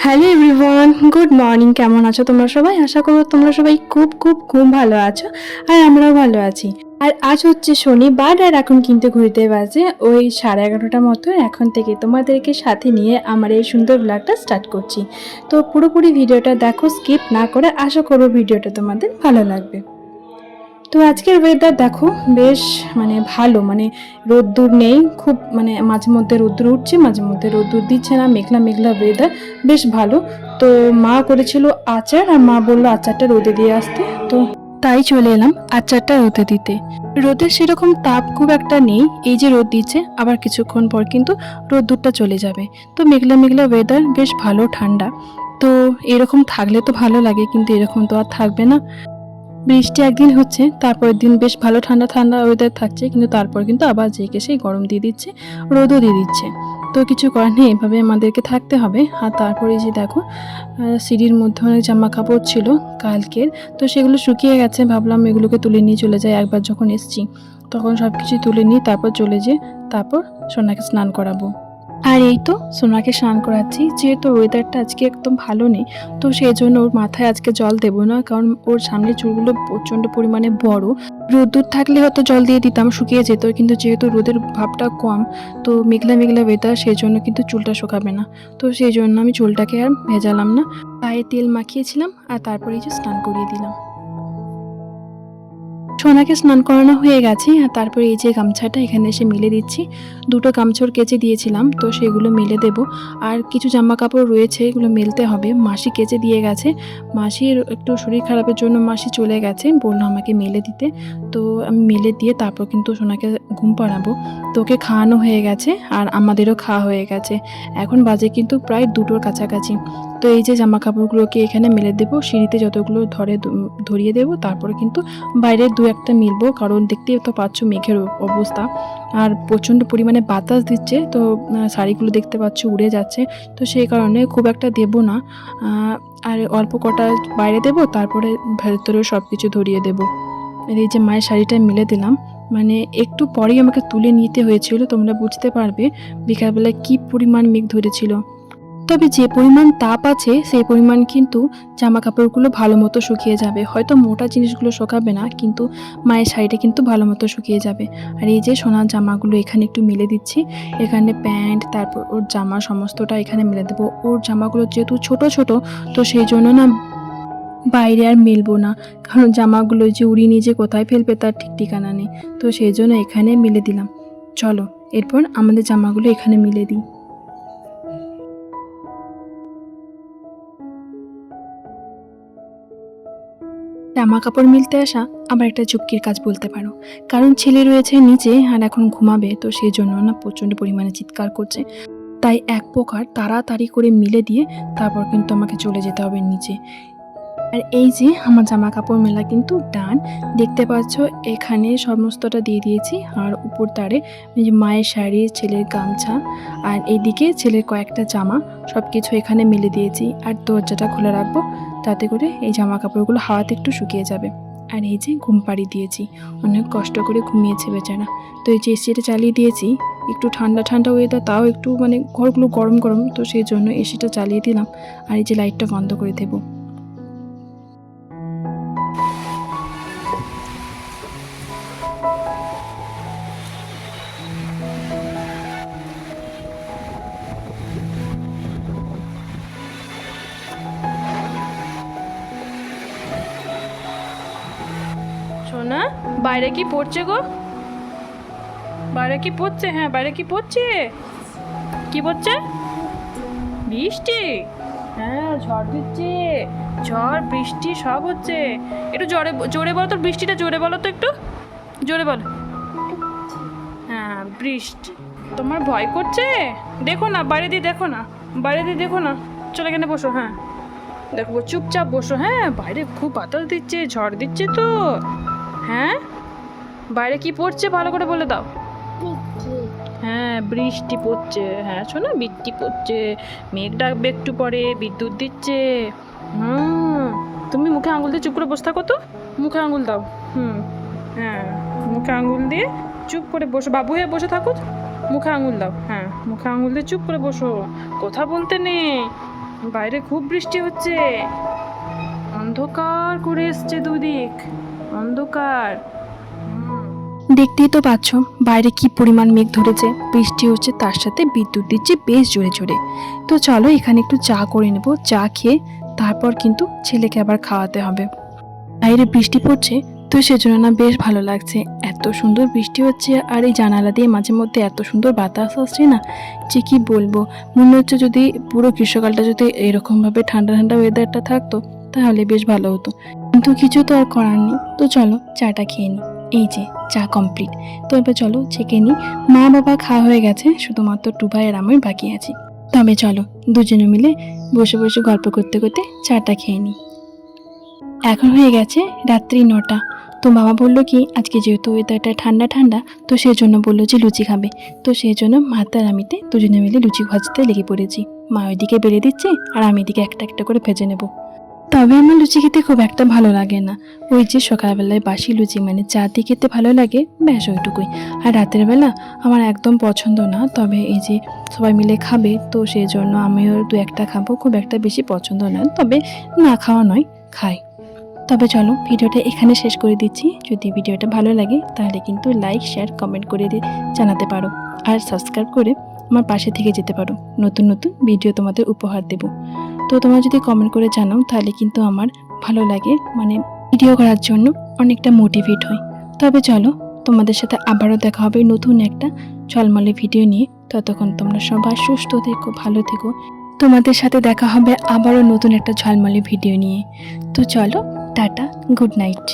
Hello everyone, good morning. কেমন আছো তোমরা সবাই? আশা করবো তোমরা সবাই খুব খুব খুব ভালো আছো, আর আমরাও ভালো আছি। আর আজ হচ্ছে শনিবার, আর এখন কিন্তু ঘুরতে বাজে ওই 11:30 মতো। এখন থেকে তোমাদেরকে সাথে নিয়ে আমার এই সুন্দর ব্লগটা স্টার্ট করছি। তো পুরোপুরি ভিডিওটা দেখো, স্কিপ না করে। আশা করবো ভিডিওটা তোমাদের ভালো লাগবে। তো আজকের ওয়েদার দেখো, বেশ ভালো, রোদ্দুর নেই খুব, মাঝে মধ্যে রোদ্দুর উঠছে, মাঝে মধ্যে রোদ্দুর দিচ্ছে না, মেঘলা মেঘলা ওয়েদার, বেশ ভালো। তো মা করেছিল আচার, আর মা বললো আচারটা রোদে দিয়ে আসতে, তো তাই চলে এলাম আচারটা রোদে দিতে। রোদের সেরকম তাপ খুব একটা নেই, এই যে রোদ দিচ্ছে, আবার কিছুক্ষণ পর কিন্তু রোদ্দুরটা চলে যাবে। তো মেঘলা মেঘলা ওয়েদার, বেশ ভালো ঠান্ডা। তো এরকম থাকলে তো ভালো লাগে, কিন্তু এরকম তো আর থাকবে না। বৃষ্টি একদিন হচ্ছে, তারপরের দিন বেশ ভালো ঠান্ডা ঠান্ডা ওয়েদার থাকছে, কিন্তু তারপর কিন্তু আবার জেকে সেই গরম দিয়ে দিচ্ছে, রোদও দিয়ে দিচ্ছে। তো কিছু করার নেই, এভাবে আমাদেরকে থাকতে হবে। আর তারপরে যে দেখো, সিঁড়ির মধ্যে অনেক জামা কাপড় ছিল কালকের, তো সেগুলো শুকিয়ে গেছে। ভাবলাম এগুলোকে তুলে নিয়ে চলে যাই, একবার যখন এসছি তখন সব কিছু তুলে নিই, তারপর চলে যেয়ে তারপর সোনাকে স্নান করাবো। আর এই তো সোনাকে স্নান করাচ্ছি, যেহেতু ওয়েদারটা আজকে একদম ভালো নেই, তো সেই জন্য ওর মাথায় আজকে জল দেবো না, কারণ ওর সামনের চুলগুলো প্রচণ্ড পরিমাণে বড়। রোদ্দুর থাকলে হয়তো জল দিয়ে দিতাম, শুকিয়ে যেত, কিন্তু যেহেতু রোদের ভাবটা কম, তো মেঘলা মেঘলা ওয়েদার, সেই জন্য কিন্তু চুলটা শুকাবে না। তো সেই জন্য আমি চুলটাকে আর ভেজালাম না, পায়ে তেল মাখিয়েছিলাম, আর তারপরে এই যে স্নান করিয়ে দিলাম। সোনাকে স্নান করানো হয়ে গেছে, আর তারপরে এই যে গামছাটা এখানে এসে মেলে দিচ্ছি। দুটো গামছার কেচে দিয়েছিলাম, তো সেগুলো মেলে দেব। আর কিছু জামা কাপড় রয়েছে, এগুলো মেলতে হবে। মাসি কেচে দিয়ে গেছে, মাসির একটু শরীর খারাপের জন্য মাসি চলে গেছে, বললো আমাকে মেলে দিতে। তো আমি মেলে দিয়ে তারপর কিন্তু সোনাকে ঘুম পাড়াবো। তো ওকে খাওয়ানো হয়ে গেছে, আর আমাদেরও খাওয়া হয়ে গেছে। এখন বাজে কিন্তু প্রায় 2টোর কাছাকাছি। তো এই যে জামা কাপড়গুলোকে এখানে মেলে দেবো, সিঁড়িতে যতগুলো ধরিয়ে দেবো, তারপরে কিন্তু বাইরে দু একটা মিলবো, কারণ দেখতেই তো পাচ্ছ মেঘের অবস্থা, আর প্রচণ্ড পরিমাণে বাতাস দিচ্ছে, তো শাড়িগুলো দেখতে পাচ্ছ উড়ে যাচ্ছে। তো সেই কারণে খুব একটা দেবো না, আর অল্প কটা বাইরে দেবো, তারপরে ভেতরেও সব কিছু ধরিয়ে দেবো। এই যে মায়ের শাড়িটা মিলে দিলাম, একটু পরেই আমাকে তুলে নিতে হয়েছিল, তোমরা বুঝতে পারবে বিকালবেলায় কী পরিমাণ মেঘ ধরেছিল। তবে যে পরিমাণ তাপ আছে সেই পরিমাণ কিন্তু জামা কাপড়গুলো ভালো মতো শুকিয়ে যাবে। হয়তো মোটা জিনিসগুলো শুকাবে না, কিন্তু মায়ের শাড়িটা কিন্তু ভালো মতো শুকিয়ে যাবে। আর এই যে সোনার জামাগুলো এখানে একটু মিলে দিচ্ছি, এখানে প্যান্ট, তারপর ওর জামা সমস্তটা এখানে মিলে দেবো। ওর জামাগুলো যেহেতু ছোট ছোট, তো সেই জন্য না বাইরে আর মেলবো না, কারণ জামাগুলো যে উড়িয়ে নিয়ে যে কোথায় ফেলবে তার ঠিক ঠিকানা নেই। তো সেই জন্য এখানে মিলে দিলাম। চলো এরপর আমাদের জামাগুলো এখানে মিলে দিই। জামা কাপড় মিলতে আসা আবার একটা চুপকির কাজ বলতে পারো, কারণ ছেলে রয়েছে নিচে আর এখন ঘুমাবে, তো সেই জন্য না প্রচণ্ড পরিমাণে চিৎকার করছে। তাই এক প্রকার তাড়াতাড়ি করে মিলে দিয়ে তারপর কিন্তু আমাকে চলে যেতে হবে নিচে। আর এই যে আমার জামা কাপড় মেলা কিন্তু ডান, দেখতে পাচ্ছ এখানে সমস্তটা দিয়ে দিয়েছি। আর উপর তারে যে মায়ের শাড়ি, ছেলের গামছা, আর এইদিকে ছেলের কয়েকটা জামা, সব কিছু এখানে মেলে দিয়েছি। আর দরজাটা খুলে রাখবো, তাতে করে এই জামা কাপড়গুলো হাওয়াতে একটু শুকিয়ে যাবে। আর এই যে ঘুম পাড়িয়ে দিয়েছি, অনেক কষ্ট করে ঘুমিয়েছে বেচারা। তো এই যে এসিটা চালিয়ে দিয়েছি, একটু ঠান্ডা ঠান্ডা ওয়েদার, তাও একটু ঘরগুলো গরম গরম, তো সেই জন্য এসিটা চালিয়ে দিলাম। আর এই যে লাইটটা বন্ধ করে দেবো। সোনা, বাইরে কি পড়ছে গো? বাইরে কি পড়ছে? হ্যাঁ, বাইরে কি পড়ছে? কি পড়ছে? বৃষ্টি? হ্যাঁ, ঝড় দিচ্ছে, ঝড় বৃষ্টি সব হচ্ছে। একটু জোরে জোরে বলো তো, বৃষ্টিটা জোরে বলো তো, একটু জোরে বলো। হ্যাঁ, বৃষ্টি। তোমার ভয় করছে? দেখো না, বাইরে দিয়ে দেখো না, বাইরে দিয়ে দেখো না। চলে এখানে বসো। হ্যাঁ, দেখো, চুপচাপ বসো। হ্যাঁ, বাইরে খুব বাতাস দিচ্ছে, ঝড় দিচ্ছে তো। হ্যাঁ, বাইরে কি পড়ছে ভালো করে বলে দাও। হ্যাঁ, বৃষ্টি পড়ছে। হ্যাঁ শোনো, বৃষ্টি পড়ছে, মেঘ ডাকবে একটু পরে, বিদ্যুৎ দিচ্ছে। হুম, তুমি মুখে আঙুল দিয়ে চুপ করে বসে থাকো তো, মুখে আঙুল দাও। হ্যাঁ, মুখে আঙুল দিয়ে চুপ করে বসো, বাবু হয়ে বসে থাকো। মুখে আঙুল দাও। হ্যাঁ, মুখে আঙুল দিয়ে চুপ করে বসো, কথা বলতে নেই। বাইরে খুব বৃষ্টি হচ্ছে, অন্ধকার করে এসছে দুদিক, অন্ধকার। দেখতেই তো পাচ্ছ বাইরে কি পরিমাণ মেঘ ধরেছে, বৃষ্টি হচ্ছে, তার সাথে বিদ্যুৎ দিচ্ছে বেশ জোরে জোরে। তো চলো এখানে একটু চা করে নেব, চা খেয়ে তারপর কিন্তু ছেলেকে আবার খাওয়াতে হবে। বাইরে বৃষ্টি পড়ছে, তো সেজন্য না বেশ ভালো লাগছে। এত সুন্দর বৃষ্টি হচ্ছে আর এই জানালা দিয়ে মাঝে মধ্যে এত সুন্দর বাতাস আসছে না, যে কি বলবো। মনে হচ্ছে যদি পুরো গ্রীষ্মকালটা যদি এরকমভাবে ঠান্ডা ঠান্ডা ওয়েদারটা থাকতো তাহলে বেশ ভালো হতো, কিন্তু কিছু তো আর করার নেই। তো চলো চাটা খেয়ে নিই। এই যে চা কমপ্লিট। তো এবার চলো ছেঁকে নিই। মা বাবা খাওয়া হয়ে গেছে, শুধুমাত্র টুবাই আর আমি বাকি আছি। তবে চলো দুজনে মিলে বসে বসে গল্প করতে করতে চাটা খেয়ে নিই। এখন হয়ে গেছে রাত্রি 9টা। তো বাবা বললো কি আজকে যেহেতু ওয়েদারটা ঠান্ডা ঠান্ডা, তো সেই জন্য বললো যে লুচি খাবে। তো সেই জন্য মাতার আমিতে দুজনে মিলে লুচি ভাজতে লেগে পড়েছি। মা ওইদিকে বেড়ে দিচ্ছে আর আমি এদিকে একটা একটা করে ভেজে নেব। তবে আমার লুচি খেতে খুব একটা ভালো লাগে না। ওই যে সকালবেলায় বাসি লুচি মানে চা দিয়ে খেতে ভালো লাগে, ব্যাস ওইটুকুই। আর রাতের বেলা আমার একদম পছন্দ না। তবে এই যে সবাই মিলে খাবে, তো সেই জন্য আমিও 2-1টা খাবো, খুব একটা বেশি পছন্দ না। তবে না খাওয়া নয়, খাই। তবে চলো ভিডিওটা এখানে শেষ করে দিচ্ছি। যদি ভিডিওটা ভালো লাগে তাহলে কিন্তু লাইক শেয়ার কমেন্ট করে জানাতে পারো, আর সাবস্ক্রাইব করে আমার পাশে থেকে যেতে পারো। নতুন নতুন ভিডিও তোমাদের উপহার দেব। তো তোমরা যদি কমেন্ট করে জানাও তাহলে কিন্তু আমার ভালো লাগে, মানে ভিডিও করার জন্য অনেকটা মোটিভেট হয়। তবে চলো তোমাদের সাথে আবারও দেখা হবে নতুন একটা ঝলমলে ভিডিও নিয়ে। ততক্ষণ তোমরা সবাই সুস্থ থেকো, ভালো থেকো। তোমাদের সাথে দেখা হবে আবারও নতুন একটা ঝলমলে ভিডিও নিয়ে। তো চলো টাটা, গুড নাইট।